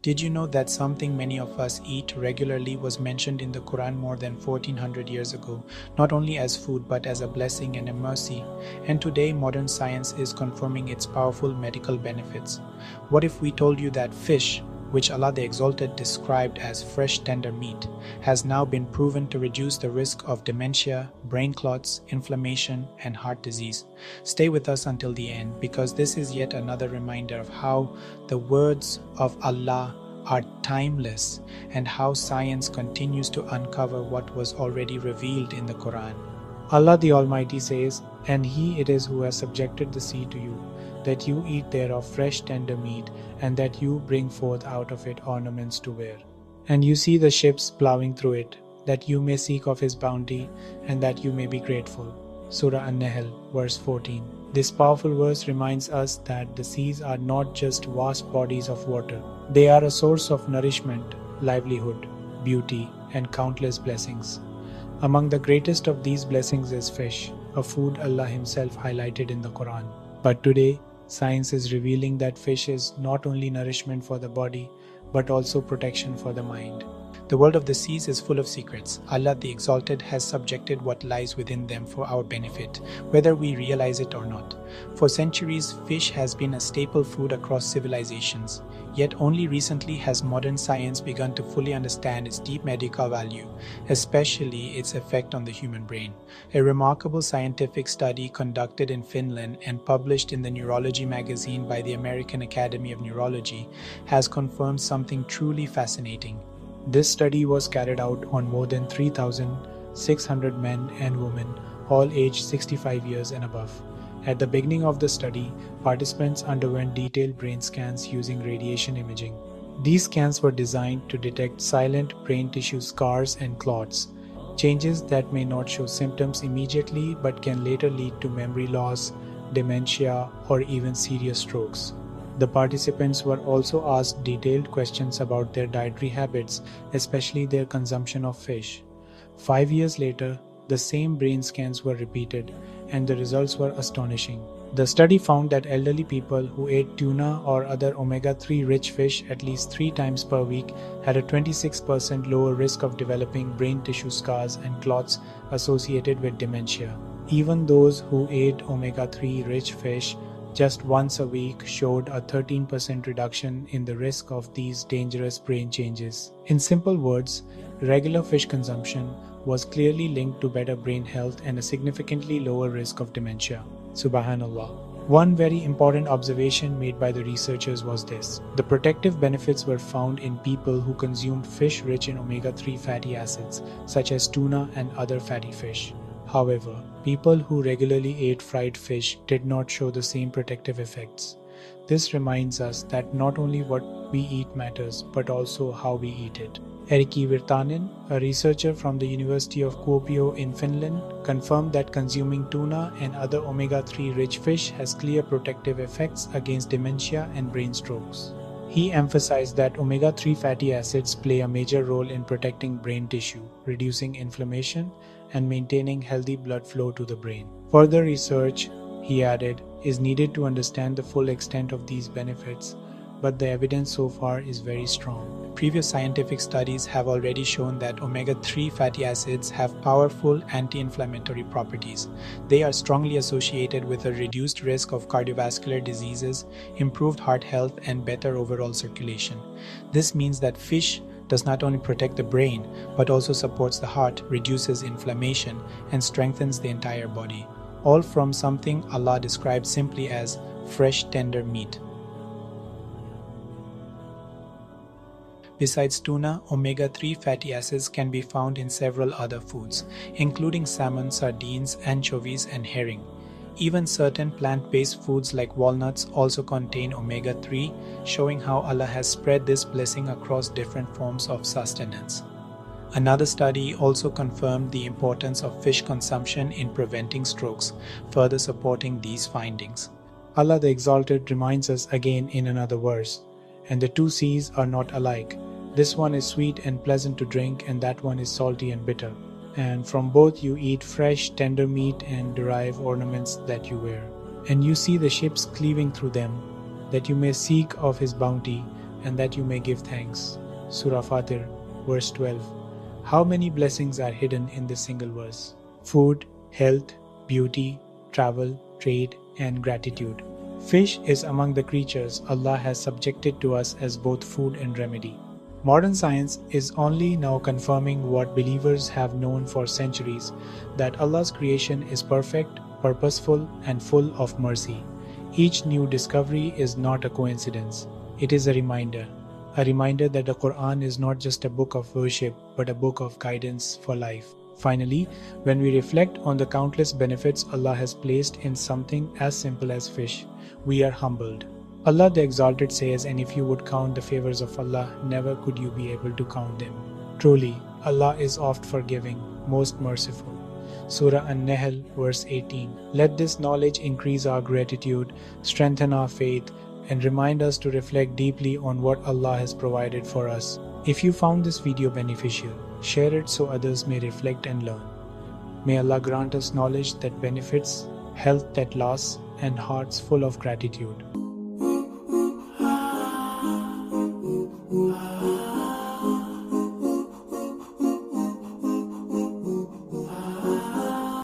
Did you know that something many of us eat regularly was mentioned in the Quran more than 1400 years ago, not only as food but as a blessing and a mercy? And today, modern science is confirming its powerful medical benefits. What if we told you that fish, which Allah the Exalted described as fresh tender meat, has now been proven to reduce the risk of dementia, brain clots, inflammation, and heart disease? Stay with us until the end, because this is yet another reminder of how the words of Allah are timeless and how science continues to uncover what was already revealed in the Quran. Allah the Almighty says, "And He it is who has subjected the sea to you, that you eat thereof fresh tender meat, and that you bring forth out of it ornaments to wear. And you see the ships plowing through it, that you may seek of His bounty, and that you may be grateful." Surah An-Nahl, verse 14. This powerful verse reminds us that the seas are not just vast bodies of water. They are a source of nourishment, livelihood, beauty, and countless blessings. Among the greatest of these blessings is fish, a food Allah Himself highlighted in the Quran. But today, science is revealing that fish is not only nourishment for the body, but also protection for the mind. The world of the seas is full of secrets. Allah the Exalted has subjected what lies within them for our benefit, whether we realize it or not. For centuries, fish has been a staple food across civilizations. Yet only recently has modern science begun to fully understand its deep medical value, especially its effect on the human brain. A remarkable scientific study conducted in Finland and published in the Neurology magazine by the American Academy of Neurology has confirmed something truly fascinating. This study was carried out on more than 3,600 men and women, all aged 65 years and above. At the beginning of the study, participants underwent detailed brain scans using radiation imaging. These scans were designed to detect silent brain tissue scars and clots, changes that may not show symptoms immediately but can later lead to memory loss, dementia, or even serious strokes. The participants were also asked detailed questions about their dietary habits, especially their consumption of fish. 5 years later, the same brain scans were repeated, and the results were astonishing. The study found that elderly people who ate tuna or other omega-3 rich fish at least 3 times per week had a 26% lower risk of developing brain tissue scars and clots associated with dementia. Even those who ate omega-3 rich fish just once a week showed a 13% reduction in the risk of these dangerous brain changes. In simple words, regular fish consumption was clearly linked to better brain health and a significantly lower risk of dementia. Subhanallah. One very important observation made by the researchers was this: the protective benefits were found in people who consumed fish rich in omega-3 fatty acids, such as tuna and other fatty fish. However, people who regularly ate fried fish did not show the same protective effects. This reminds us that not only what we eat matters, but also how we eat it. Erkki Virtanen, a researcher from the University of Kuopio in Finland, confirmed that consuming tuna and other omega-3 rich fish has clear protective effects against dementia and brain strokes. He emphasized that omega-3 fatty acids play a major role in protecting brain tissue, reducing inflammation, and maintaining healthy blood flow to the brain. Further research, he added, is needed to understand the full extent of these benefits, but the evidence so far is very strong. Previous scientific studies have already shown that omega-3 fatty acids have powerful anti-inflammatory properties. They are strongly associated with a reduced risk of cardiovascular diseases, improved heart health, and better overall circulation. This means that fish does not only protect the brain, but also supports the heart, reduces inflammation, and strengthens the entire body. All from something Allah describes simply as fresh tender meat. Besides tuna, omega-3 fatty acids can be found in several other foods, including salmon, sardines, anchovies, and herring. Even certain plant-based foods like walnuts also contain omega-3, showing how Allah has spread this blessing across different forms of sustenance. Another study also confirmed the importance of fish consumption in preventing strokes, further supporting these findings. Allah the Exalted reminds us again in another verse, "And the two seas are not alike. This one is sweet and pleasant to drink, and that one is salty and bitter. And from both you eat fresh, tender meat and derive ornaments that you wear. And you see the ships cleaving through them, that you may seek of His bounty, and that you may give thanks. Surah Fatir, verse 12. How many blessings are hidden in this single verse? Food, health, beauty, travel, trade, and gratitude. Fish is among the creatures Allah has subjected to us as both food and remedy. Modern science is only now confirming what believers have known for centuries, that Allah's creation is perfect, purposeful, and full of mercy. Each new discovery is not a coincidence. It is a reminder that the Quran is not just a book of worship, but a book of guidance for life. Finally, when we reflect on the countless benefits Allah has placed in something as simple as fish, we are humbled. Allah the Exalted says, and if you would count the favors of Allah, never could you be able to count them. Truly, Allah is oft forgiving, most merciful. Surah An-Nahl, verse 18. Let this knowledge increase our gratitude, strengthen our faith, and remind us to reflect deeply on what Allah has provided for us. If you found this video beneficial, share it so others may reflect and learn. May Allah grant us knowledge that benefits, health that lasts, and hearts full of gratitude.